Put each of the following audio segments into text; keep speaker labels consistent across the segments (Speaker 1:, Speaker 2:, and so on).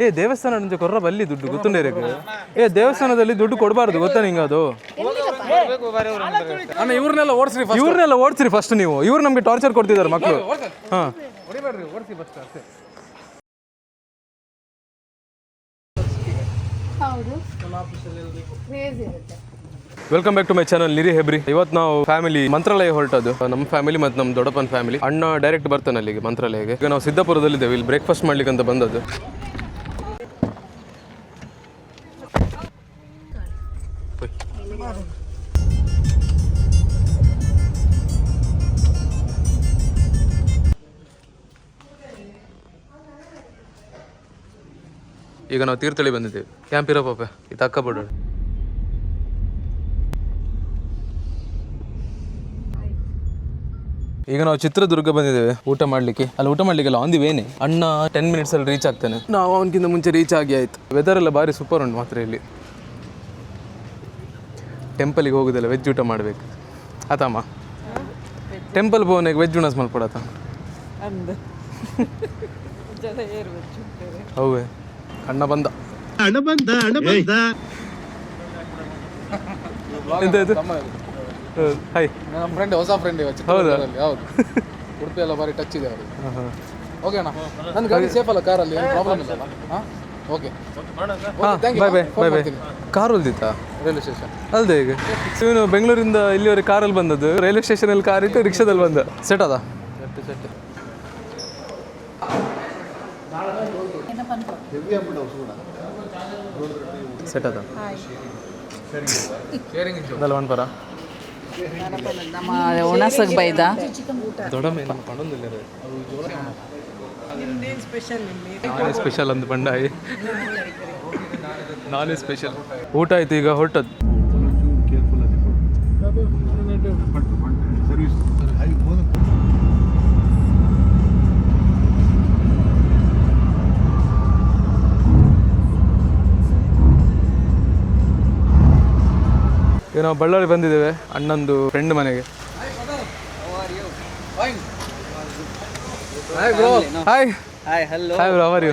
Speaker 1: ಏ ದೇವಸ್ಥಾನ నుంచి ಕೊರ್ರ ಬಲ್ಲಿ ದುಡ್ಡು ಗೊತ್ತುಂಡೇರಿಗೆ ಏ ದೇವಸ್ಥಾನದಲ್ಲಿ ದುಡ್ಡು ಕೊಡಬಾರ್ದು ಗೊತ್ತಾ ನಿಂಗೆ ಅದು
Speaker 2: ಅಣ್ಣ ಇವ್ರನ್ನೆಲ್ಲ
Speaker 1: ಓಡಿಸ್ರಿ ಫಸ್ಟ್ ನೀವು ಇವ್ರು ನಮಗೆ ಟಾರ್ಚರ್ ಕೊಡ್ತಿದ್ದಾರೆ ಮಕ್ಕಳು ಹಾಂ welcome back to my channel ನಿರಿ ಹೆಬ್ರಿ. ಇವತ್ತು ನಾವು ಫ್ಯಾಮಿಲಿ ಮಂತ್ರಾಲಯ ಹೊರಟದ್ದು, ನಮ್ಮ ಫ್ಯಾಮಿಲಿ ಮತ್ತು ನಮ್ಮ ದೊಡ್ಡಪ್ಪನ ಫ್ಯಾಮಿಲಿ. ಅಣ್ಣ ಡೈರೆಕ್ಟ್ ಬರ್ತಾನೆ ಅಲ್ಲಿಗೆ ಮಂತ್ರಾಲಯಕ್ಕೆ. ಈಗ ನಾವು ಸಿದ್ದಾಪುರದಲ್ಲಿದ್ದೇವೆ, ಇಲ್ಲಿ ಬ್ರೇಕ್ಫಾಸ್ಟ್ ಮಾಡ್ಲಿಕ್ಕೆ ಅಂತ ಬಂದದ್ದು. ಈಗ ನಾವು ತೀರ್ಥಹಳ್ಳಿ ಬಂದಿದ್ದೇವೆ. ಕ್ಯಾಂಪಿರೋ ಪಾಪ ಇದು ಅಕ್ಕ ಬಿಡೋಣ. ಈಗ ನಾವು ಚಿತ್ರದುರ್ಗ ಬಂದಿದ್ದೇವೆ ಊಟ ಮಾಡ್ಲಿಕ್ಕೆ. ಅಲ್ಲಿ ಊಟ ಮಾಡ್ಲಿಕ್ಕೆಲ್ಲ ಆನ್ ದಿ ವೇನೆ. ಅಣ್ಣ 10 minutes ಅಲ್ಲಿ ರೀಚ್ ಆಗ್ತಾನೆ. ನಾವು ಅವನಕ್ಕಿಂತ ಮುಂಚೆ ರೀಚ್ ಆಗಿ ಆಯ್ತು. ವೆದರ್ ಎಲ್ಲ ಭಾರಿ ಸೂಪರ್ ಉಂಟು ಮಾತ್ರ ಇಲ್ಲಿ. ಟೆಂಪಲಿಗೆ ಹೋಗುದಿಲ್ಲ, ವೆಜ್ ಊಟ ಮಾಡಬೇಕು ಆತಮ್ಮ. Temple ಬೋನಿಗೆ veg ಉಣ ಮಲ್ಪಡ ಹೌವೇ. ಅಣ್ಣ ಬಂದ ಎಂತಾಯ್ತು? ಹಾಯ್,
Speaker 2: ನಮ್ಮ ಫ್ರೆಂಡ್, ಹೊಸ ಫ್ರೆಂಡ್. ಹೌದಾ? ಹೌದು. ಉಡುಪಿ ಎಲ್ಲ ಬಾರಿ ಟಚ್ ಇದೆ ಅವ್ರಿಗೆ. ಓಕೆ ಅಣ್ಣ, ನನ್ನ ಗಾಡಿ ಸೇಫ್ ಅಲ್ಲ ಕಾರಲ್ಲಿ, ಏನು ಪ್ರಾಬ್ಲಮ್ ಇಲ್ಲ. ಹಾಂ okay,
Speaker 1: bye bye bye bye. Car ಹೊಲ್ದಿತ್ತಾ
Speaker 2: ರೈಲ್ವೆ ಸ್ಟೇಷನ್?
Speaker 1: ಅಲ್ದೇ ಈಗ ಇವನು ಬೆಂಗಳೂರಿಂದ ಇಲ್ಲಿವರೆಗೆ ಕಾರಲ್ಲಿ ಬಂದದ್ದು, ರೈಲ್ವೆ ಸ್ಟೇಷನಲ್ಲಿ ಕಾರ್ ಇಟ್ಟು ರಿಕ್ಷಾದಲ್ಲಿ ಬಂದ. ಸೆಟ್ ಅದ?
Speaker 2: ಸೆಟ್.
Speaker 1: ಸೆಟ್ ಅದ ಅದಲ್ಲ ಒನ್ಪರ
Speaker 3: ನಮ್ಮ ಒಣಸಗ್ ಬೈದ
Speaker 1: ದೊಡ್ಡ ಸ್ಪೆಷಲ್ ಅಂತ ಬಂಡಾಯಿ ನಾನೇ ಸ್ಪೆಷಲ್. ಊಟ ಆಯ್ತು, ಈಗ ಹೊರಟದ್ದು. ಈಗ ನಾವು ಬಳ್ಳಾರಿ ಬಂದಿದ್ದೇವೆ ಅಣ್ಣಂದು ಫ್ರೆಂಡ್ ಮನೆಗೆ.
Speaker 2: Hi bro.
Speaker 1: Hi
Speaker 4: Hi, hello.
Speaker 1: Hi bro, how are you?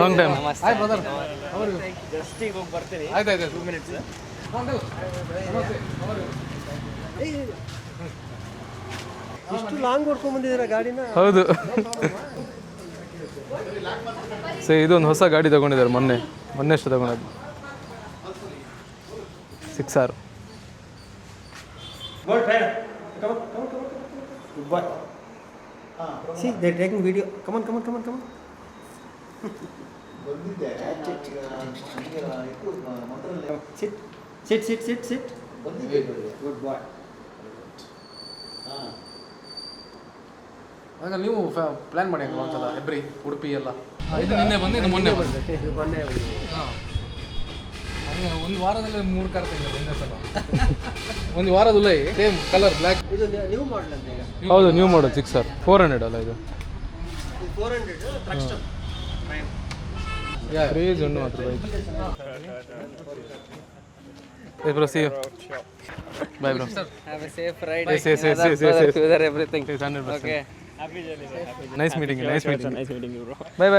Speaker 1: Long time.
Speaker 2: Hi brother.
Speaker 4: Just ಈಗ ಹೋಗಿ ಬರ್ತೀನಿ.
Speaker 2: ಆಯ್ತು
Speaker 4: 2 minutes. ಇಷ್ಟು ಲಾಂಗ್ ಹೊಡ್ಕೊಂಡ್ ಬಂದಿದ್ದೀರಾ ಗಾಡಿನ?
Speaker 1: ಹೌದು. ಸೊ ಇದೊಂದು ಹೊಸ ಗಾಡಿ ತಗೊಂಡಿದ್ದಾರೆ ಮೊನ್ನೆ ಅಷ್ಟು ತಗೊಂಡದ್ದು. 6R.
Speaker 4: Good boy. See, they're taking video. Come on. Sit. Good boy.
Speaker 2: ಆಗ ನೀವು ಪ್ಲ್ಯಾನ್ ಮಾಡಿ ಒಂದ್ಸಲ ಹೆಬ್ರಿ ಉಡುಪಿ ಎಲ್ಲ. ಇದು ನಿನ್ನೆ ಬಂದು ಇದು ಮೊನ್ನೆ ಬಂದೆ. ಹಾಂ, ಒಂದು ವಾರದಲ್ಲಿ 3 ಕಾರ್ ತೆಗೆದ ಒಂದೇ ಸಲ. ಒಂದು ವಾರದಲ್ಲೇ ಸೇಮ್ ಕಲರ್ ಬ್ಲ್ಯಾಕ್.
Speaker 4: ಇದು ನ್ಯೂ ಮಾಡಲ್ ಅಂತ ಈಗ.
Speaker 1: ಹೌದು, ನ್ಯೂ ಮಾಡಲ್ 6R 400 ಅಲ್ಲ ಇದು?
Speaker 4: 400 ಟ್ರಕ್ ಸ್ಟಾಪ್.
Speaker 1: ಕ್ರೇಜ್ ಉಂಟು ಮಾತ್ರ bike. Hey bro, see you. Bye bro.
Speaker 4: Have a safe ride.
Speaker 1: Yes.
Speaker 4: Weather, everything.
Speaker 1: 100%.
Speaker 4: Okay.
Speaker 1: Nice meeting you.
Speaker 4: Nice meeting you, bro.
Speaker 1: Bye.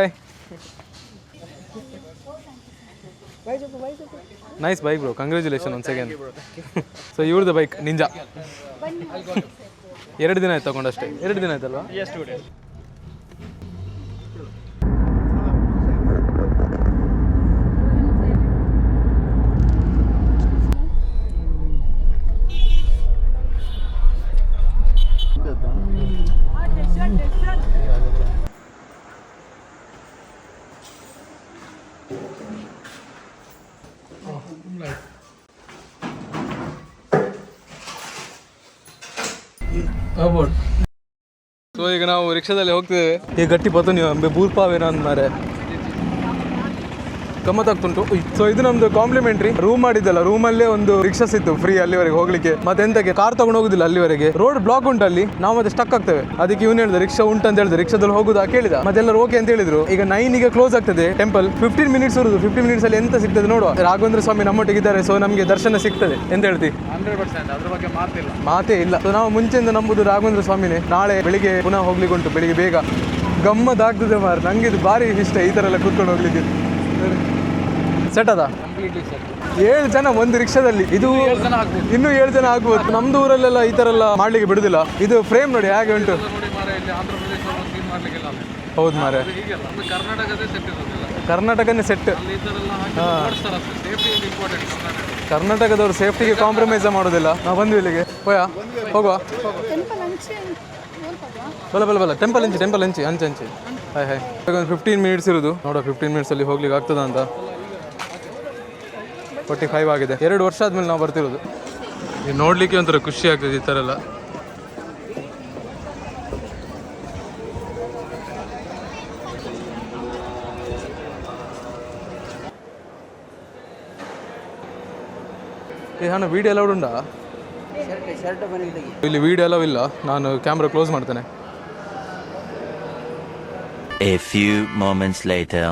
Speaker 4: Bye, Japu.
Speaker 1: Nice bike bro. Congratulations once again. So ಇವ್ರದ್ದು bike ninja. 2 ದಿನ ಆಯ್ತು ತಗೊಂಡಷ್ಟೇ. 2 ದಿನ ಆಯ್ತಲ್ವಾ?
Speaker 4: Yes, 2 days.
Speaker 1: So ಈಗ ನಾವು ರಿಕ್ಷಾದಲ್ಲಿ ಹೋಗ್ತಿದ್ದೇವೆ. ಈ ಗಟ್ಟಿ ಪತ್ತು ನೀವು ಅಂಬೆ ಬೂರ್ಪಾವೇನೋ ಅಂದ ಮಾರೆ ಗಮ್ಮತ್ತಾಗ್ತುಂಟು. ಸೊ ಇದು ನಮ್ದು ಕಾಂಪ್ಲಿಮೆಂಟ್ರಿ ರೂಮ್ ಮಾಡಿದ್ದಲ್ಲ, ರೂಮಲ್ಲೇ ಒಂದು ರಿಕ್ಷಾ ಸಿಕ್ತು ಫ್ರೀ ಅಲ್ಲಿವರೆಗೆ ಹೋಗ್ಲಿಕ್ಕೆ. ಮತ್ತೆ ಎಂತಕ್ಕೆ ಕಾರ್ ತಗೊಂಡು ಹೋಗುದಿಲ್ಲ ಅಲ್ಲಿವರೆಗೆ, ರೋಡ್ ಬ್ಲಾಕ್ ಉಂಟು ಅಲ್ಲಿ, ನಾವು ಮತ್ತೆ ಸ್ಟಕ್ ಆಗ್ತೇವೆ. ಅದಕ್ಕೆ ಇವನು ಹೇಳಿದ ರಿಕ್ಷಾ ಉಂಟು ಅಂತ ಹೇಳಿದ್ರೆ ರಿಕ್ಷಾದಲ್ಲಿ ಹೋಗುದಾ ಕೇಳಿದ, ಮತ್ತೆಲ್ಲರೂ ಓಕೆ ಅಂತ ಹೇಳಿದ್ರು. ಈಗ 9 ಕ್ಲೋಸ್ ಆಗ್ತದೆ ಟೆಂಪಲ್. 15 minutes ಇರುದು. 15 minutes ಅಲ್ಲಿ ಎಂತ ಸಿಗ್ತದೆ ನೋಡುವ. ರಾಘವೇಂದ್ರ ಸ್ವಾಮಿ ನಮ್ಮೊಟ್ಟಿಗಿದ್ದಾರೆ, ಸೊ ನಮಗೆ ದರ್ಶನ ಸಿಗ್ತದೆ. ಎಂತ ಹೇಳ್ತಿ?
Speaker 2: 100% ಅದ್ರ ಬಗ್ಗೆ
Speaker 1: ಮಾತೇ ಇಲ್ಲ. ಸೊ ನಾವು ಮುಂಚೆಯಿಂದ ನಂಬುದು ರಾಘವೇಂದ್ರ ಸ್ವಾಮಿನೇ. ನಾಳೆ ಬೆಳಿಗ್ಗೆ ಪುನಃ ಹೋಗ್ಲಿಕ್ಕೆ ಉಂಟು, ಬೆಳಿಗ್ಗೆ ಬೇಗ ಗಮ್ಮತ್ ಆಗ್ತದೆ ಮಾರ. ನಂಗೆ ಇದು ಭಾರಿ ಇಷ್ಟ ಈ ಥರ ಎಲ್ಲ ಕೂತ್ಕೊಂಡು ಹೋಗ್ಲಿಕ್ಕೆ. ಸೆಟ್ ಅದ
Speaker 2: ಕಂಪ್ಲೀಟ್ಲಿ ಸರ್.
Speaker 1: 7 ಜನ ಒಂದು ರಿಕ್ಷಾದಲ್ಲಿ. ಇದು
Speaker 2: 7 ಜನ ಆಗ್ಬೋದು.
Speaker 1: ಇನ್ನೂ 7 ಜನ ಆಗ್ಬೋದು. ನಮ್ದು ಊರಲ್ಲೆಲ್ಲ ಈ ಥರ ಎಲ್ಲ ಮಾಡ್ಲಿಕ್ಕೆ ಬಿಡುದಿಲ್ಲ. ಇದು ಫ್ರೇಮ್ ನೋಡಿ ಹೇಗೆ ಉಂಟು.
Speaker 2: ನೋಡಿ ಮಾರ, ಇಲ್ಲಿ ಆಂಧ್ರ ಪ್ರದೇಶ ಕ್ಲೀನ್ ಮಾಡ್ಲಿಕ್ಕಿಲ್ಲ.
Speaker 1: ಹೌದು ಮಾರೆ,
Speaker 2: ಹೀಗೆಲ್ಲ ನಮ್ಮ ಕರ್ನಾಟಕದೇ ಸೆಟ್ ಇರೋದಿಲ್ಲ.
Speaker 1: ಕರ್ನಾಟಕನೇ ಸೆಟ್.
Speaker 2: ಅಲ್ಲಿ ಈ ಥರ ಎಲ್ಲ ಹಾಕಿ ಓಡಿಸ್ತಾರೆ ಅಷ್ಟೇ. ಸೇಫ್ಟಿ ಒಂದು ಇಂಪಾರ್ಟೆಂಟ್ ಕರ್ನಾಟಕ.
Speaker 1: ಕರ್ನಾಟಕದವ್ರು ಸೇಫ್ಟಿಗೆ ಕಾಂಪ್ರಮೈಸ್ ಮಾಡೋದಿಲ್ಲ. ನಾವು ಬಂದ್ವಿ ಇಲ್ಲಿಗೆ. ಹೋಗುವ ಬಲ್ಲ ಟೆಂಪಲ್ ಹಂಚಿ ಹಾಯ್ ಒಂದು 15 ಮಿನಿಟ್ಸ್ ಇರೋದು. ನೋಡೋ 15 ಮಿನಿಟ್ಸಲ್ಲಿ ಹೋಗ್ಲಿಕ್ಕೆ ಆಗ್ತದ ಅಂತ. 45 ಆಗಿದೆ. 2 ವರ್ಷ ಆದ್ಮೇಲೆ ನಾವು ಬರ್ತಿರೋದು. ನೋಡ್ಲಿಕ್ಕೆ ಒಂಥರ ಖುಷಿ ಆಗ್ತದೆ ಈ ಥರ ಎಲ್ಲ. ಹಣ ವೀಡಿಯೋ ಎಲ್ಲ ಉಂಟಾ? ಇಲ್ಲಿ ವೀಡಿಯೋ ಎಲ್ಲ ಇಲ್ಲ. ನಾನು ಕ್ಯಾಮ್ರಾ ಕ್ಲೋಸ್ ಮಾಡ್ತೇನೆ.
Speaker 5: A few moments later.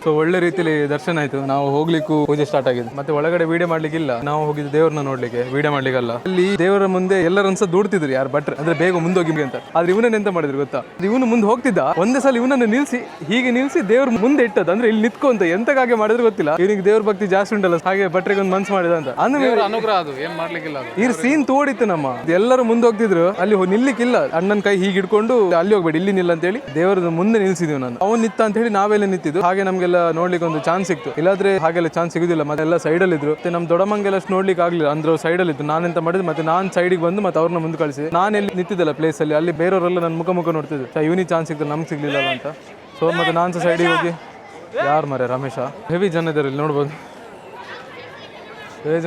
Speaker 1: So ಒಳ್ಳೆ ರೀತಿಯಲ್ಲಿ ದರ್ಶನ ಆಯ್ತು. ನಾವು ಹೋಗ್ಲಿಕ್ಕೂ ಪೂಜೆ ಸ್ಟಾರ್ಟ್ ಆಗಿದೆ. ಮತ್ತೆ ಒಳಗಡೆ ವಿಡಿಯೋ ಮಾಡ್ಲಿಕ್ಕಿಲ್ಲ. ನಾವು ಹೋಗಿದ್ದು ದೇವ್ರನ್ನ ನೋಡ್ಲಿಕ್ಕೆ, ವಿಡಿಯೋ ಮಾಡ್ಲಿಕ್ಕಲ್ಲ. ಅಲ್ಲಿ ದೇವರ ಮುಂದೆ ಎಲ್ಲರನ್ಸ ದೂಡ್ತಿದ್ರು ಯಾರು ಭಟ್ರು, ಅಂದ್ರೆ ಬೇಗ ಮುಂದೋಗಿ ಅಂತ. ಆದ್ರೆ ಇವನನ್ನ ಎಂತ ಮಾಡಿದ್ರು ಗೊತ್ತಾ? ಇವನು ಮುಂದೆ ಹೋಗ್ತಿದ್ದ. ಒಂದೇ ಸಲ ಇವನನ್ನು ನಿಲ್ಸಿ ದೇವ್ರ ಮುಂದೆ ಇಟ್ಟದ್ದು. ಅಂದ್ರೆ ಇಲ್ಲಿ ನಿತ್ಕೊಂತ ಎಂತಕ್ಕಾಗೆ ಮಾಡಿದ್ರು ಗೊತ್ತಿಲ್ಲ. ಇವನಿಗೆ ದೇವ್ರ ಭಕ್ತಿ ಜಾಸ್ತಿ ಉಂಟಲ್ಲ, ಹಾಗೆ ಭಟ್ರಿಗೆ ಒಂದು ಮನ್ಸು ಮಾಡಿದ ಅಂತ. ಅಂದ್ರೆ
Speaker 2: ಅನುಗ್ರಹ ಅದು, ಏನ್ ಮಾಡ್ಲಿಕ್ಕಿಲ್ಲ.
Speaker 1: ಈ ಸೀನ್ ತೋಡಿತ್ತು ನಮ್ಮ. ಎಲ್ಲರೂ ಮುಂದೆ ಹೋಗ್ತಿದ್ರು, ಅಲ್ಲಿ ನಿಲ್ಲಿಕ್ಕಿಲ್ಲ. ಅಣ್ಣನ ಕೈ ಹೀಗೆ ಇಟ್ಕೊಂಡು ಅಲ್ಲಿ ಹೋಗ್ಬೇಡಿ, ಇಲ್ಲಿ ನಿಲ್ಲ ಅಂತ ಹೇಳಿ ದೇವರ ಮುಂದೆ ನಿಲ್ಸಿದ್ವಿ. ನಾನು ಅವನ್ ನಿತ್ತ ಅಂತ ಹೇಳಿ ನಾವೆಲ್ಲ ನಿಂತಿದ್ದು. ಹಾಗೆ ನಮ್ಗೆಲ್ಲ ನೋಡ್ಲಿಕ್ಕೆ ಒಂದು ಚಾನ್ಸ್ ಸಿಕ್ತು. ಇಲ್ಲಾದ್ರೆ ಹಾಗೆಲ್ಲ ಚಾನ್ಸ್ ಸಿಗುದಿಲ್ಲ. ಮತ್ತೆ ಎಲ್ಲ ಸೈಡಲ್ಲಿ ಇದ್ರು. ಮತ್ತೆ ನಮ್ ದೊಡ್ಡಮ್ಮಂಗೆಲ್ಲ ಅಷ್ಟು ನೋಡ್ಲಿಕ್ಕೆ ಆಗ್ಲಿಲ್ಲ. ಅಂದ್ರೆ ಸೈಡಲ್ಲಿ ಇತ್ತು. ನಾನೆಂತ ಮಾಡಿದ್ರೆ ಮತ್ತೆ ನಾನು ಸೈಡಿಗೆ ಬಂದು ಮತ್ತೆ ಅವ್ರನ್ನ ಮುಂದೆ ಕಳಿಸಿ. ನಾನು ಎಲ್ಲಿ ನಿಂತಿದ್ದಲ್ಲ ಪ್ಲೇಸ್ ಅಲ್ಲಿ ಬೇರೆಯವರೆಲ್ಲ ನನ್ನ ಮುಖ ನೋಡ್ತಿದ್ರು. ಇವನಿಗೆ ಚಾನ್ಸ್ ಸಿಕ್ತು, ನಮ್ಗೆ ಸಿಗ್ಲಿಲ್ಲ ಅಂತ. ಸೊ ಮತ್ತೆ ನಾನು ಸೈಡಿಗೆ ಹೋಗಿ ಯಾರು ಮರೆ ರಮೇಶ ಹೆವಿ ಜನ ಇದ್ದಾರೆ ಇಲ್ಲಿ ನೋಡ್ಬೋದು.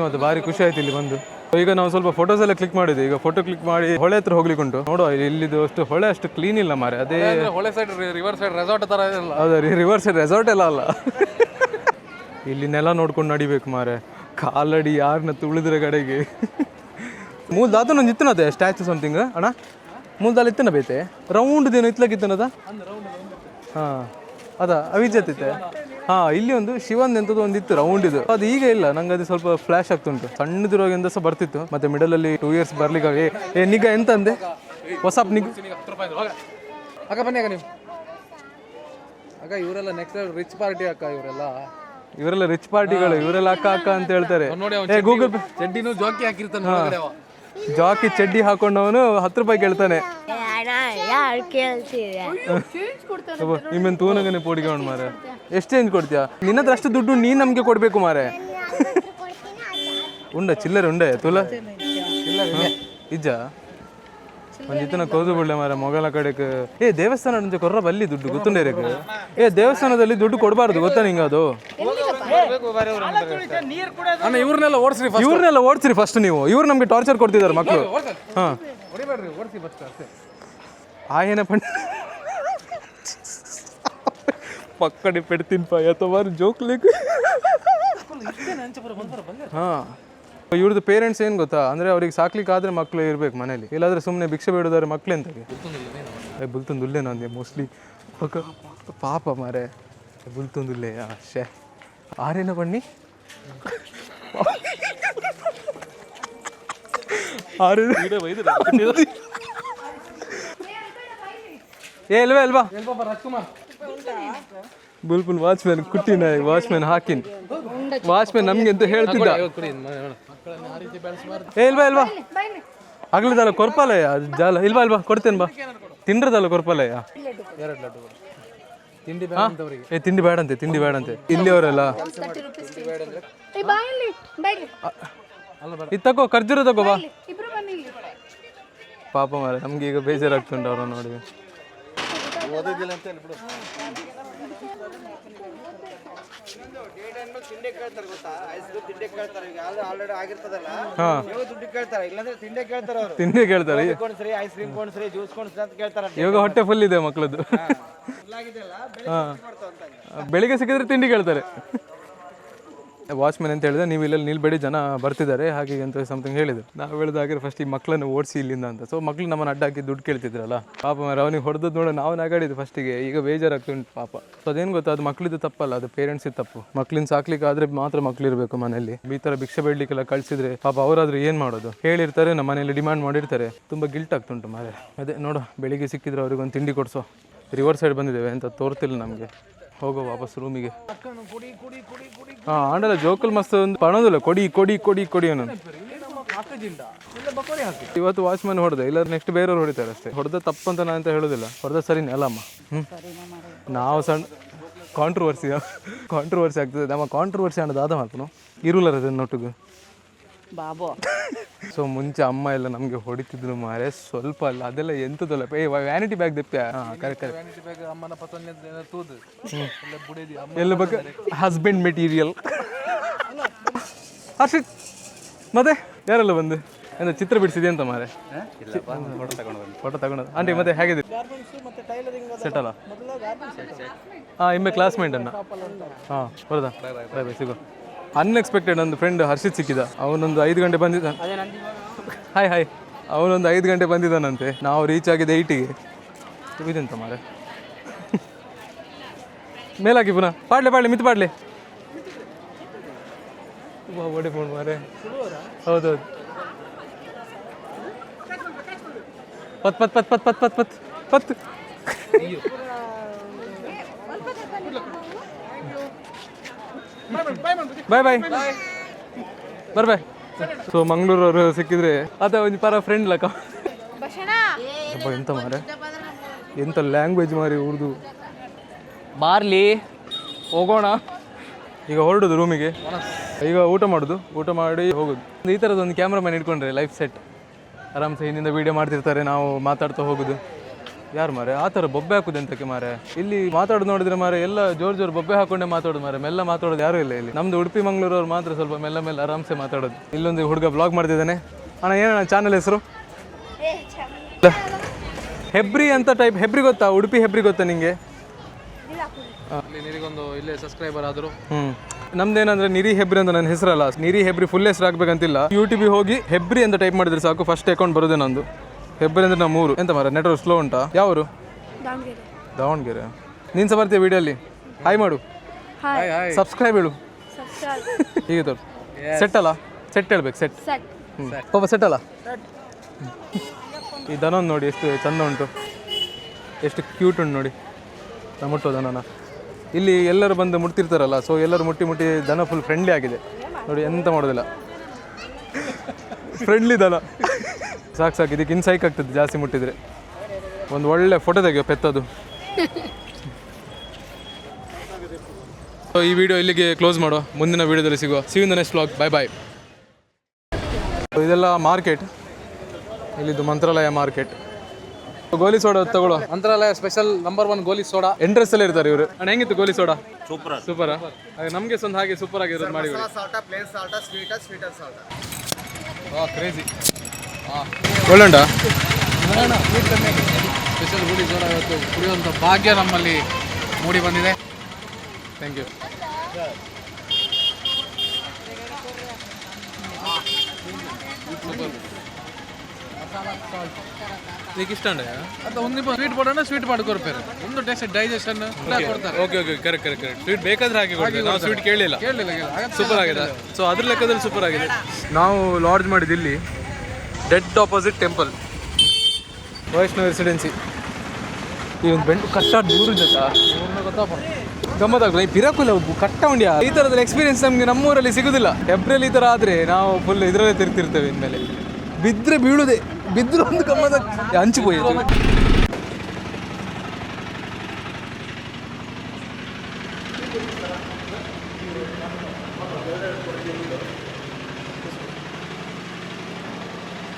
Speaker 1: ಮತ್ತೆ ಭಾರಿ ಖುಷಿ ಆಯ್ತು ಇಲ್ಲಿ ಬಂದು. ಈಗ ನಾವು ಸ್ವಲ್ಪ ಫೋಟೋಸ್ ಎಲ್ಲ ಕ್ಲಿಕ್ ಮಾಡಿದ್ವಿ. ಈಗ ಫೋಟೋ ಕ್ಲಿಕ್ ಮಾಡಿ ಹೊಳೆ ಹತ್ರ ಹೋಗ್ಲಿಕ್ಕೆ ಉಂಟು. ನೋಡುವ ಇಲ್ಲಿದು ಅಷ್ಟು ಹೊಳೆ ಅಷ್ಟು ಕ್ಲೀನ್ ಇಲ್ಲ ಮಾರೆ. ಅದೇ
Speaker 2: ಹೊಳೆ ಸೈಡ್ ರಿವರ್ ಸೈಡ್ ರೆಸಾರ್ಟ್ ತರ ಇಲ್ಲ.
Speaker 1: ಹೌದಾ, ರಿವರ್ ಸೈಡ್ ರೆಸಾರ್ಟ್ ಎಲ್ಲ ಅಲ್ಲ. ಇಲ್ಲಿ ನೆಲ ನೋಡ್ಕೊಂಡು ನಡಿಬೇಕು ಮಾರೆ. ಕಾಲಡಿ ಯಾರನ್ನ ತುಳಿದ್ರೆ ಕಡೆಗೆ. ಮೂಲದಾತ ನಾನು ಇತ್ತನದೆ ಸ್ಟ್ಯಾಚು ಸಮಥಿಂಗ್ ಅಣ್ಣ. ಮೂಲದಲ್ಲಿ ಇತ್ತನ ಬೈತೆ ರೌಂಡ್ದೇನು ಇತ್ಲಾಗಿತ್ತನದ. ಹಾಂ ಅದ ಅವಿಜತ್ತಿತ್ತೆ. ಇಲ್ಲಿ ಒಂದು ಶಿವನ್ ಎಂತದ್ದು ಒಂದಿತ್ತು ರೌಂಡ್ ಇದು. ಅದು ಈಗ ಇಲ್ಲ. ನಂಗೆ ಅದು ಸ್ವಲ್ಪ ಫ್ಲಾಶ್ ಆಗ್ತುಂಟು. ಸಣ್ಣದಿರುವಾಗಿಂದ ಸಹ ಬರ್ತಿತ್ತು. ಮತ್ತೆ ಮಿಡಲ್ ಅಲ್ಲಿ 2 years ಬರ್ಲಿಕ್ಕೆ ನಿಗ ಎಂತ ಅಂದೆ ಹೊಸ ನಿಗ
Speaker 2: ಅಕ್ಕ ಬನ್ನಿ ಅಕ್ಕ ನೀವು. ಅಕ್ಕ ಇವರೆಲ್ಲ ನೆಕ್ಸ್ಟ್ ರಿಚ್ ಪಾರ್ಟಿ ಅಕ್ಕ.
Speaker 1: ಇವರೆಲ್ಲ ರಿಚ್ ಪಾರ್ಟಿಗಳು. ಇವರೆಲ್ಲ ಅಕ್ಕ ಅಂತ ಹೇಳ್ತಾರೆ. ಗೂಗಲ್ ಪೇ
Speaker 2: ಚಡ್ಡಿನೂ ಜಾಕಿ ಹಾಕಿರ್ತಾನೆ.
Speaker 1: ಜಾಕಿ ಚಡ್ಡಿ ಹಾಕೊಂಡವನು 10 ರೂಪಾಯಿ ಕೇಳ್ತಾನೆ. ನಿಮ್ಮನ್ ತೂನಗನೆ ಪೋಡಿಕೊಂಡು ಮಾರೆ. ಎಷ್ಟು ಚೇಂಜ್ ಕೊಡ್ತೀಯಾ? ನಿನ್ನ ಹತ್ರ ಅಷ್ಟು ದುಡ್ಡು ನೀನ್ ನಮ್ಗೆ ಕೊಡ್ಬೇಕು ಮಾರೆ. ಉಂಡ ಚಿಲ್ಲರೆ ಉಂಡೆ ತುಲ ಇಜ್ಜ ಒಂದಿತ್ತನ ಕೋದು ಬಿಡ್ಲೆ ಮಾರ ಮೊಗಲ ಕಡೆಗೆ. ದೇವಸ್ಥಾನ ಕೊರ್ರ ಬಲ್ಲಿ ದುಡ್ಡು ಗೊತ್ತುಂಡೆ ಇರಕ್ಕೆ. ದೇವಸ್ಥಾನದಲ್ಲಿ ದುಡ್ಡು ಕೊಡಬಾರ್ದು ಗೊತ್ತಾ ನಿಂಗೆ ಅದು. ಇವ್ರನ್ನೆಲ್ಲ ಓಡಿಸ್ರಿ ಫಸ್ಟ್ ನೀವು. ಇವ್ರು ನಮ್ಗೆ ಟಾರ್ಚರ್ ಕೊಡ್ತಿದ್ದಾರೆ ಮಕ್ಕಳು. ಹಾಂ ಆಯನ ಪಂಡ ಪಕ್ಕಡಿ ಪೆಡ್ತೀನಿ ಪಾಯ ತಮಾರು ಜೋಕ್ಲಿಕ್ಕೆ. ಹಾಂ ಇವ್ರದ್ದು ಪೇರೆಂಟ್ಸ್ ಏನು ಗೊತ್ತಾ, ಅಂದರೆ ಅವ್ರಿಗೆ ಸಾಕ್ಲಿಕ್ಕೆ ಆದರೆ ಮಕ್ಕಳು ಇರ್ಬೇಕು ಮನೇಲಿ. ಇಲ್ಲಾಂದರೆ ಸುಮ್ಮನೆ ಭಿಕ್ಷೆ ಬೇಡೋದಾದ್ರೆ ಮಕ್ಳು ಎಂತಾಗೆ ಬುಲ್ತೊಂದುಲ್ಲೆ ನಂದೆ ಮೋಸ್ಟ್ಲಿ ಪಾಪ ಮಾರೆ. ಬುಲ್ತೊಂದುಲ್ಲೆ ಶೇ ಆರೇನ ಬನ್ನಿ ಅಲ್ವಾ ಬುಲ್ಬುಲ್ ವಾಚ್ಮ್ಯಾನ್ ಕುಟ್ಟಿನ ವಾಚ್ಮ್ಯಾನ್ ಹಾಕಿನ್ ವಾಚ್ಮ್ಯಾನ್ ನಮ್ಗೆ ಅಂತ ಹೇಳ್ತಿದ್ದ. ಇಲ್ವಾ ಆಗ್ಲಿದಲ್ಲ ಕೊರ್ಪಾಲಯ ಜಾಲ ಇಲ್ವಾ ಕೊಡ್ತೇನೆ ಬಾ. ತಿಂಡ್ರದಲ್ಲ ಕೊರ್ಪಾಲಯ. ತಿಂಡಿ ಬೇಡಂತೆ ಇಲ್ಲಿ ಅವರೆಲ್ಲ. ಇದು ತಗೋ ಖರ್ಜೂರ ತಗೋ ಬಾ. ಪಾಪ ಮಾರ ನಮ್ಗೆ ಈಗ ಬೇಜಾರಾಗ್ತುಂಟು ಅವ್ರನ್ನ ನೋಡಿ. ತಿಂಡಿ ಕೇಳ್ತಾರೆ. ಇವಾಗ ಹೊಟ್ಟೆ ಫುಲ್ ಇದೆ ಮಕ್ಕಳದ್ದು. ಬೆಳಿಗ್ಗೆ ಸಿಕ್ಕಿದ್ರೆ ತಿಂಡಿ ಕೇಳ್ತಾರೆ. ವಾಚ್ಮೆನ್ ಅಂತ ಹೇಳಿದ್ರೆ ನೀವು ಇಲ್ಲೆಲ್ಲಿ ನಿಲ್ಬೇಡಿ, ಜನ ಬರ್ತಿದ್ದಾರೆ ಹಾಗೆ ಅಂತ ಸಮಥಿಂಗ್ ಹೇಳಿದ್ರು. ನಾವು ಹೇಳಿದಾಗೆ ಫಸ್ಟ್ ಈ ಮಕ್ಕಳನ್ನು ಓಡಿಸಿ ಇಲ್ಲಿಂದ ಅಂತ. ಸೊ ಮಕ್ಳು ನಮ್ಮನ್ನು ಅಡ್ಡಾಕಿ ದುಡ್ಡು ಕೇಳ್ತಿದ್ರಲ್ಲ, ಪಾಪ ಅವನಿಗೆ ಹೊಡೆದು ನೋಡಿ ನಾವು ನಗಾಡಿದ್ದು ಫಸ್ಟಿಗೆ. ಈಗ ಬೇಜಾರಾಗ್ತುಂಟು ಪಾಪ. ಸೊ ಅದೇನು ಗೊತ್ತಾ, ಅದು ಮಕ್ಳಿದ್ದು ತಪ್ಪಲ್ಲ, ಅದು ಪೇರೆಂಟ್ಸಿದ್ದು ತಪ್ಪು. ಮಕ್ಳಿನ ಸಾಕ್ಲಿಕ್ಕೆ ಆದ್ರೆ ಮಾತ್ರ ಮಕ್ಳಿರ್ಬೇಕು ಮನೆಯಲ್ಲಿ. ಈ ಥರ ಭಿಕ್ಷೆ ಬೇಡಲಿಕ್ಕೆಲ್ಲ ಕಳಿಸಿದ್ರೆ ಪಾಪ ಅವರಾದ್ರೂ ಏನು ಮಾಡೋದು? ಹೇಳಿರ್ತಾರೆ, ನಮ್ಮ ಮನೇಲಿ ಡಿಮಾಂಡ್ ಮಾಡಿರ್ತಾರೆ. ತುಂಬ ಗಿಲ್ಟ್ ಆಗ್ತುಂಟು ಮಾರೆ. ಅದೇ ನೋಡು, ಬೆಳಿಗ್ಗೆ ಸಿಕ್ಕಿದ್ರೆ ಅವ್ರಿಗೊಂದು ತಿಂಡಿ ಕೊಡಿಸೋ. ರಿವರ್ ಸೈಡ್ ಬಂದಿದ್ದೇವೆ ಅಂತ ತೋರ್ತಿಲ್ಲ ನಮಗೆ. ಹೋಗೋ ವಾಪಸ್ ರೂಮಿಗೆ. ಹಾಂ ಆಂಡಲ್ಲ ಜೋಕಲ್ ಮಸ್ತ್ ಒಂದು ಪಣೋದಿಲ್ಲ, ಕೊಡಿ ಕೊಡಿ ಕೊಡಿ ಕೊಡಿ ಅನ್ನೋದು. ಇವತ್ತು ವಾಚ್ಮನ್ ಹೊಡೆದೆ, ಇಲ್ಲ ನೆಕ್ಸ್ಟ್ ಬೇರೆಯವ್ರು ಹೊಡಿತಾರೆ ಅಷ್ಟೇ. ಹೊಡೆದ ತಪ್ಪಂತ ನಾನು ಅಂತ ಹೇಳೋದಿಲ್ಲ, ಹೊಡೆದ ಸರಿನೇ ಅಲ್ಲಮ್ಮ. ನಾವು ಸಣ್ಣ ಕಾಂಟ್ರವರ್ಸಿ ಆಗ್ತದೆ. ನಮ್ಮ ಕಾಂಟ್ರವರ್ಸಿ ಅನ್ನೋದು ಆದ ಮಾತು ಇರುಲ್ಲರ ನೊಟ್ಟಿಗೆ
Speaker 3: ಬಾಬು.
Speaker 1: ಸೊ ಮುಂಚೆ ಅಮ್ಮ ಎಲ್ಲ ನಮಗೆ ಹೊಡಿತಿದ್ರು ಮಾರೆ, ಸ್ವಲ್ಪ ಅಲ್ಲ ಅದೆಲ್ಲ ಎಂಥದಲ್ಲ. Vanity bag ದೆಪ್ಪ. ಹಾಂ ಕರೆಕ್ಟ್ ಎಲ್ಲ ಬಗ್ಗೆ ಹಸ್ಬೆಂಡ್ ಮೆಟೀರಿಯಲ್. ಹರ್ಷಿತ್ ಮತ್ತೆ ಯಾರೆಲ್ಲ ಬಂದು ಎಂತ ಚಿತ್ರ ಬಿಡಿಸಿದೆ ಅಂತ ಮಾರೆ? ಫೋಟೋ ತಗೊಂಡು ಆಂಟಿ ಮತ್ತೆ ಹೇಗಿದೆ? ಸೆಟ್ ಅಲ್ಲ? ಹಾಂ ಇಮ್ಮೆ ಕ್ಲಾಸ್ಮೇಟ್ ಅನ್ನ. ಹಾಂ ಬರೋದಾ? ಬೈ ಬೈ, ಸಿಗೋ. ಅನ್ಎಕ್ಸ್ಪೆಕ್ಟೆಡ್ ಒಂದು ಫ್ರೆಂಡ್ ಹರ್ಷಿತ್ ಸಿಕ್ಕಿದ. ಅವನೊಂದು 5 ಗಂಟೆ ಬಂದಿದ್ದ. Hi hi. ಅವನೊಂದು 5 ಗಂಟೆ ಬಂದಿದ್ದಾನಂತೆ. ನಾವು ರೀಚ್ ಆಗಿದ್ದೆ 8ಗೆ. ಇದೆಂತ ಮಾರೆ ಮೇಲಾಕಿ ಪುನಃ ಪಾಡ್ಲೆ ಮಿತ್ ಪಾಡ್ಲೆ ಓಡಿ ಫೋನ್ ಮಾರೆ. ಹೌದೌದು. ಪತ್ ಪತ್ ಪತ್ ಪತ್ ಪತ್ ಪತ್ ಪತ್ ಪತ್ ಬಾಯ್ ಬಾಯ್ ಬರ್ಬಾಯ್. ಸೊ ಮಂಗಳೂರವರು ಸಿಕ್ಕಿದ್ರೆ ಅದ ಒಂದು ಪರ ಫ್ರೆಂಡ್ ಲಕ್ಕ. ಎಂತ ಮಾರೆ, ಎಂತ ಲ್ಯಾಂಗ್ವೇಜ್ ಮಾರಿ ಉರ್ದು.
Speaker 2: ಬಾರ್ಲಿ
Speaker 1: ಹೋಗೋಣ ಈಗ, ಹೊರಡುದು ರೂಮಿಗೆ. ಈಗ ಊಟ ಮಾಡಿ ಹೋಗೋದು. ಈ ಥರದ್ದು ಒಂದು ಕ್ಯಾಮ್ರಾಮನ್ ಇಟ್ಕೊಂಡ್ರೆ ಲೈಫ್ ಸೆಟ್. ಆರಾಮ್ಸೆ ಹಿಂದಿಂದ ವೀಡಿಯೋ ಮಾಡ್ತಿರ್ತಾರೆ, ನಾವು ಮಾತಾಡ್ತಾ ಹೋಗೋದು. ಯಾರು ಮಾರೆ ಆ ಥರ ಬೊಬ್ಬೆ ಹಾಕೋದು ಎಂತಕ್ಕೆ ಮಾರೆ? ಇಲ್ಲಿ ಮಾತಾಡೋದು ನೋಡಿದ್ರೆ ಮಾರೆ ಎಲ್ಲ ಜೋರು ಬೊಬ್ಬೆ ಹಾಕೊಂಡೇ ಮಾತಾಡೋದು ಮಾರೆ. ಮೆಲ್ಲ ಮಾತಾಡೋದು ಯಾರೂ ಇಲ್ಲ ಇಲ್ಲಿ. ನಮ್ದು ಉಡುಪಿ ಮಂಗಳೂರವ್ರು ಮಾತ್ರ ಸ್ವಲ್ಪ ಮೆಲ್ಲ ಆರಾಮ್ಸೆ ಮಾತಾಡೋದು. ಇಲ್ಲೊಂದು ಹುಡುಗ ಬ್ಲಾಗ್ ಮಾಡ್ತಿದ್ದಾನೆ. ಅಣ್ಣ ಏನಣ್ಣ ಚಾನಲ್ ಹೆಸರು? ಹೆಬ್ರಿ ಅಂತ ಟೈಪ್. ಹೆಬ್ರಿ ಗೊತ್ತಾ? ಉಡುಪಿ ಹೆಬ್ರಿ ಗೊತ್ತಾ ನಿಂಗೆ?
Speaker 2: ನಿನಗೊಂದು ಇಲ್ಲೇ ಸಬ್ಸ್ಕ್ರೈಬರ್ ಆದರು.
Speaker 1: ನಮ್ದೇನಂದ್ರೆ ನಿರಿ ಹೆಬ್ರಿ ಅಂತ ನನ್ನ ಹೆಸರಲ್ಲ. ನಿರಿ ಹೆಬ್ರಿ ಫುಲ್ ಹೆಸರು ಆಗ್ಬೇಕಂತಿಲ್ಲ. ಯೂಟ್ಯೂಬಿಗೆ ಹೋಗಿ ಹೆಬ್ರಿ ಅಂತ ಟೈಪ್ ಮಾಡಿದ್ರೆ ಸಾಕು, ಫಸ್ಟ್ ಅಕೌಂಟ್ ಬರೋದೇ ನಂದು. ಹೆಬ್ರಿ ಅಂದ್ರೆ ನಾವು 3. ಎಂತ ಮಾರ ನೆಟ್ವರ್ಕ್ ಸ್ಲೋ ಉಂಟಾ? ಯಾವರು? ದಾವಣಗೆರೆ. ನೀನು ಸಹ ಬರ್ತೀಯ ವಿಡಿಯೋಲ್ಲಿ? ಹಾಯ್ ಮಾಡು, ಸಬ್ಸ್ಕ್ರೈಬ್ ಹೇಳು. ಹೀಗೆ ತೋರು. ಸೆಟ್ ಅಲ್ಲ? ಸೆಟ್ ಹೇಳ್ಬೇಕು. ಸೆಟ್. ಪಾಪ ಸೆಟ್ ಅಲ್ಲ? ಈ ದನೊಂದು ನೋಡಿ ಎಷ್ಟು ಚಂದ ಉಂಟು, ಎಷ್ಟು ಕ್ಯೂಟ್ ಉಂಟು ನೋಡಿ. ನಾ ಮುಟ್ಟೋ ದನನ ಇಲ್ಲಿ ಎಲ್ಲರೂ ಬಂದು ಮುಟ್ತಿರ್ತಾರಲ್ಲ. ಸೊ ಎಲ್ಲರೂ ಮುಟ್ಟಿ ದನ ಫುಲ್ ಫ್ರೆಂಡ್ಲಿ ಆಗಿದೆ ನೋಡಿ. ಎಂತ ಮಾಡೋದಿಲ್ಲ, ಫ್ರೆಂಡ್ಲಿ ದನ. ಸಾಕು ಇದಕ್ಕೆ ಇನ್ಸೈಕ್ ಆಗ್ತದೆ ಜಾಸ್ತಿ ಮುಟ್ಟಿದ್ರೆ. ಒಂದು ಒಳ್ಳೆ ಫೋಟೋ ತೆಗೆಯೋ ಪೆತ್ತದು. ಸೊ ಈ ವಿಡಿಯೋ ಇಲ್ಲಿಗೆ ಕ್ಲೋಸ್ ಮಾಡುವ. ಮುಂದಿನ ವಿಡಿಯೋದಲ್ಲಿ ಸಿಗುವ. See you in the next vlog. Bye bye. ಇದೆಲ್ಲ ಮಾರ್ಕೆಟ್. ಇಲ್ಲಿದ್ದು ಮಂತ್ರಾಲಯ ಮಾರ್ಕೆಟ್. ಗೋಲಿ ಸೋಡಾ ತಗೊಳ್ಳೋ.
Speaker 2: ಮಂತ್ರಾಲಯ ಸ್ಪೆಷಲ್ ನಂಬರ್ 1 ಗೋಲಿ ಸೋಡಾ.
Speaker 1: ಎಂಟ್ರೆಸ್ ಅಲ್ಲಿ ಇರ್ತಾರೆ ಇವರು. ಅಣ್ಣ ಹೆಂಗಿತ್ತು ಗೋಲಿ ಸೋಡಾ? ಸೂಪರ್. ನಮಗೆ ಒಂದು ಹಾಗೆ ಸೂಪರ್ ಆಗಿರೋದು ಮಾಡಿ. ಕ್ರೇಜಿ. ಒಳ್ಳೆಂಡ
Speaker 2: ಸ್ಪೆಷಲ್ ಗೋಲಿ ಸೋಡಾ ಇವತ್ತು ಕುಡಿಯುವಂಥ ಭಾಗ್ಯ ನಮ್ಮಲ್ಲಿ ಮೂಡಿ ಬಂದಿದೆ.
Speaker 1: Thank you. నీకు ఇష్టం
Speaker 2: ಅದು ಒಂದು ಸ್ವೀಟ್ ಮಾಡೋಣ, ಸ್ವೀಟ್ ಮಾಡ್ಕೊಡ್ತಾರೆ. ಒಂದು ಟೇಸ್ಟ್ ಡೈಜೆಷನ್ ಕೊಡ್ತಾರೆ.
Speaker 1: Okay correct. ಸ್ವೀಟ್ ಬೇಕಾದ್ರೆ ಹಾಕಿ ಕೊಡ್ತೀವಿ. ನಾವು ಸ್ವೀಟ್ ಕೇಳಲಿಲ್ಲ. ಸೂಪರ್ ಆಗಿದೆ. ಸೊ ಅದ್ರ ಲೆಕ್ಕದಲ್ಲಿ ಸೂಪರ್ ಆಗಿದೆ. ನಾವು ಲಾಡ್ಜ್ ಮಾಡಿದ್ದು ಇಲ್ಲಿ ಡೆಡ್ ಆಪೋಸಿಟ್ ಟೆಂಪಲ್, ವೈಷ್ಣವ ರೆಸಿಡೆನ್ಸಿ. ಈ ಒಂದು ಬೆಂಡು ಕಷ್ಟ ದೂರ ಗಮ್ಮತ್ತಾಗ್ತದೆ. ಈ ಪಿರಾಕುಲ ಕಟ್ಟ ಉಂಡ್ಯಾ. ಈ ಥರದ ಎಕ್ಸ್ಪೀರಿಯನ್ಸ್ ನಮಗೆ ನಮ್ಮೂರಲ್ಲಿ ಸಿಗೋದಿಲ್ಲ. ಏಪ್ರಿಲ್ ಈ ಥರ ಆದರೆ ನಾವು ಫುಲ್ ಇದರಲ್ಲೇ ತಿರ್ತಿರ್ತೇವೆ. ಇನ್ಮೇಲೆ ಬಿದ್ದರೆ ಬೀಳುದೆ, ಬಿದ್ದರೂ ಒಂದು ಗಮ್ಮತ್ತ ಹಂಚಿపోయి.